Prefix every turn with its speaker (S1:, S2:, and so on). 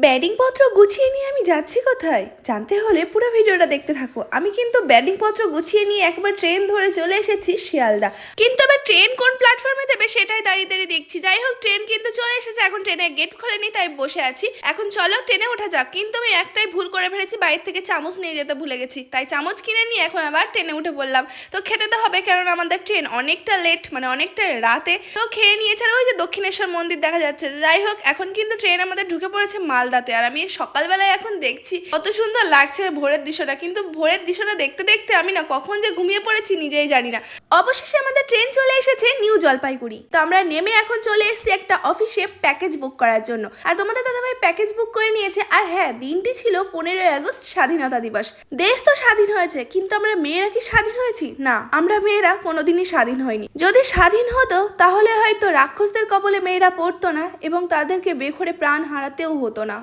S1: ব্যাডিং পত্র গুছিয়ে নিয়ে আমি যাচ্ছি কোথায় জানতে হলে পুরো ভিডিওটা দেখতে থাকো। আমি কিন্তু ব্যাডিং পত্র গুছিয়ে নিয়ে একবার ট্রেন ধরে চলে এসেছি শিয়ালদা, কিন্তু আবার ট্রেন কোন প্ল্যাটফর্মে দেবে সেটাই দাঁড়িয়ে দাঁড়িয়ে দেখছি। যাই হোক, ট্রেন কিন্তু চলে এসেছে, এখন ট্রেনের গেট খোলেনি তাই বসে আছি। এখন চলো ট্রেনে ওঠা যাক। কিন্তু আমি একটাই ভুল করে ফেলেছি, বাইরে থেকে চামচ নিয়ে যেতে ভুলে গেছি, তাই চামচ কিনে নিয়ে এখন আবার ট্রেনে উঠে পড়লাম। তো খেতে তো হবে, কারণ আমাদের ট্রেন অনেকটা লেট, মানে অনেকটা রাতে। তো খেয়ে নিয়েছে, আর ওই যে দক্ষিণেশ্বর মন্দির দেখা যাচ্ছে। যাই হোক, এখন কিন্তু ট্রেন আমাদের ঢুকে পড়েছে মালদাতে, আর আমি সকালবেলায় এখন দেখছি কত সুন্দর লাগছে ভোরের দৃশ্যটা। কিন্তু ভোরের দৃশ্যটা দেখতে দেখতে আমি না কখন যে ঘুমিয়ে পড়েছি নিজেই জানি না। অবশেষে আমাদের ট্রেন চলে এসেছে নিউ জলপাইগুড়ি। তো আমরা নেমে এখন চলে এসেছি একটা অফিসে প্যাকেজ বুক করার জন্য, আর তোমাদের দাদাভাই প্যাকেজ বুক করে নিয়েছে। আর হ্যাঁ, দিনটি ছিল 15ই আগস্ট, স্বাধীনতা দিবস। দেশ তো স্বাধীন হয়েছে, কিন্তু আমরা মেয়েরা কি স্বাধীন হয়েছি? না, আমরা মেয়েরা কোনোদিনই স্বাধীন হয়নি। যদি স্বাধীন হতো তাহলে হয়তো রাক্ষসদের কবলে মেয়েরা পড়তো না এবং তাদেরকে বেঘরে প্রাণ হারাতেও হতো না।